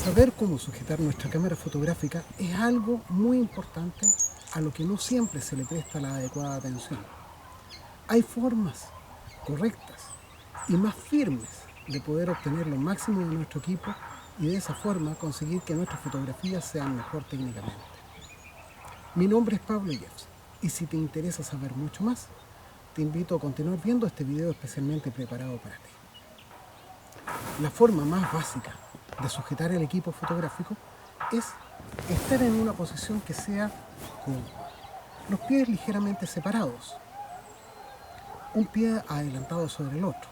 Saber cómo sujetar nuestra cámara fotográfica es algo muy importante a lo que no siempre se le presta la adecuada atención. Hay formas correctas y más firmes de poder obtener lo máximo de nuestro equipo y de esa forma conseguir que nuestras fotografías sean mejor técnicamente. Mi nombre es Pablo Jeffs y si te interesa saber mucho más, te invito a continuar viendo este video especialmente preparado para ti. La forma más básica de sujetar el equipo fotográfico es estar en una posición que sea cómoda. Los pies ligeramente separados, un pie adelantado sobre el otro,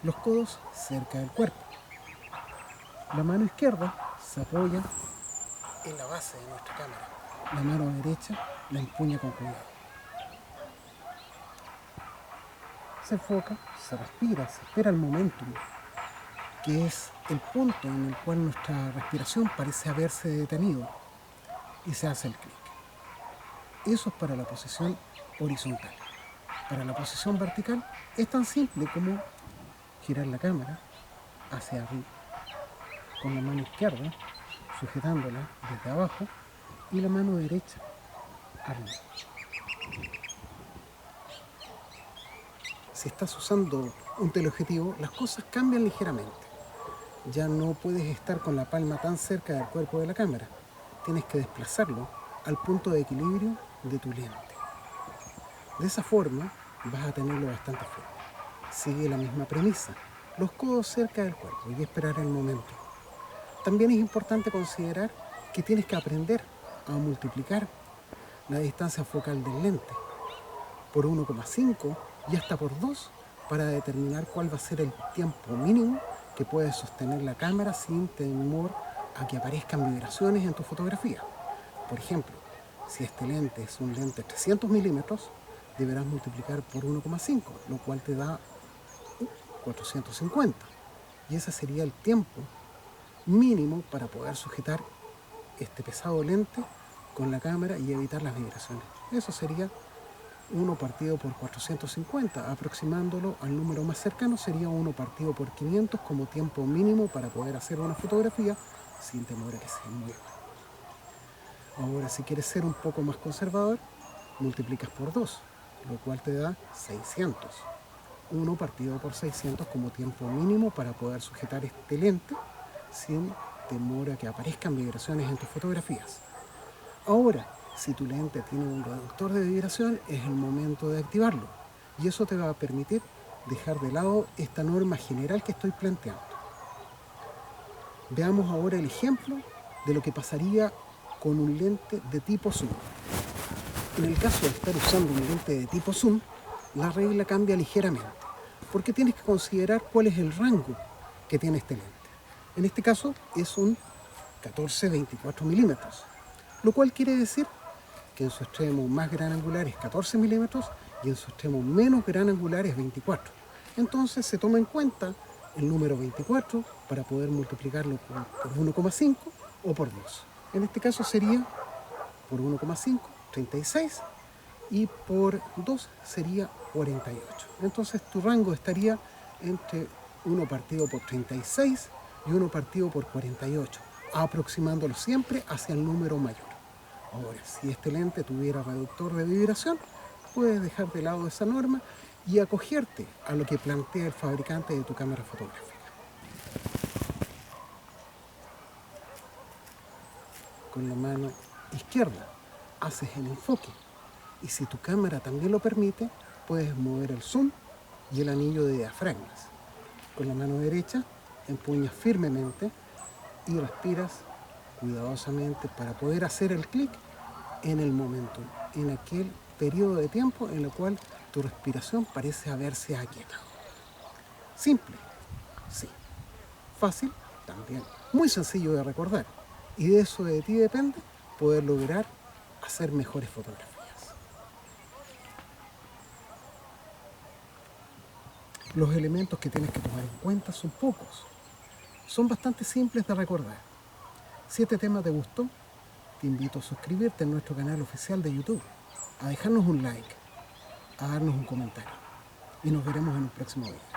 los codos cerca del cuerpo. La mano izquierda se apoya en la base de nuestra cámara. La mano derecha la empuña con cuidado. Se enfoca, se respira, se espera el momentum, que es el punto en el cual nuestra respiración parece haberse detenido y se hace el clic. Eso es para la posición horizontal. Para la posición vertical es tan simple como girar la cámara hacia arriba con la mano izquierda sujetándola desde abajo y la mano derecha arriba. Si estás usando un teleobjetivo, las cosas cambian ligeramente. Ya no puedes estar con la palma tan cerca del cuerpo de la cámara. Tienes que desplazarlo al punto de equilibrio de tu lente. De esa forma vas a tenerlo bastante firme. Sigue la misma premisa, los codos cerca del cuerpo y esperar el momento. También es importante considerar que tienes que aprender a multiplicar la distancia focal del lente por 1,5 y hasta por 2 para determinar cuál va a ser el tiempo mínimo que puedes sostener la cámara sin temor a que aparezcan vibraciones en tu fotografía. Por ejemplo, si este lente es un lente 300 milímetros, deberás multiplicar por 1,5, lo cual te da 450. Y ese sería el tiempo mínimo para poder sujetar este pesado lente con la cámara y evitar las vibraciones. Eso sería 1 partido por 450, aproximándolo al número más cercano sería 1 partido por 500 como tiempo mínimo para poder hacer una fotografía sin temor a que se mueva. Ahora, si quieres ser un poco más conservador, multiplicas por 2, lo cual te da 600. 1 partido por 600 como tiempo mínimo para poder sujetar este lente sin temor a que aparezcan vibraciones en tus fotografías. Ahora, si tu lente tiene un reductor de vibración, es el momento de activarlo. Y eso te va a permitir dejar de lado esta norma general que estoy planteando. Veamos ahora el ejemplo de lo que pasaría con un lente de tipo zoom. En el caso de estar usando un lente de tipo zoom, la regla cambia ligeramente, porque tienes que considerar cuál es el rango que tiene este lente. En este caso es un 14-24 milímetros, lo cual quiere decir que en su extremo más gran angular es 14 milímetros y en su extremo menos gran angular es 24. Entonces se toma en cuenta el número 24 para poder multiplicarlo por 1,5 o por 2. En este caso sería por 1,5, 36, y por 2 sería 48. Entonces tu rango estaría entre 1 partido por 36 y 1 partido por 48, aproximándolo siempre hacia el número mayor. Ahora, si este lente tuviera reductor de vibración, puedes dejar de lado esa norma y acogerte a lo que plantea el fabricante de tu cámara fotográfica. Con la mano izquierda haces el enfoque y si tu cámara también lo permite, puedes mover el zoom y el anillo de diafragmas. Con la mano derecha empuñas firmemente y respiras cuidadosamente para poder hacer el clic en el momento, en aquel periodo de tiempo en el cual tu respiración parece haberse aquietado. Simple, sí. Fácil, también. Muy sencillo de recordar. Y de eso de ti depende poder lograr hacer mejores fotografías. Los elementos que tienes que tomar en cuenta son pocos. Son bastante simples de recordar. Si este tema te gustó, te invito a suscribirte a nuestro canal oficial de YouTube, a dejarnos un like, a darnos un comentario. Y nos veremos en un próximo video.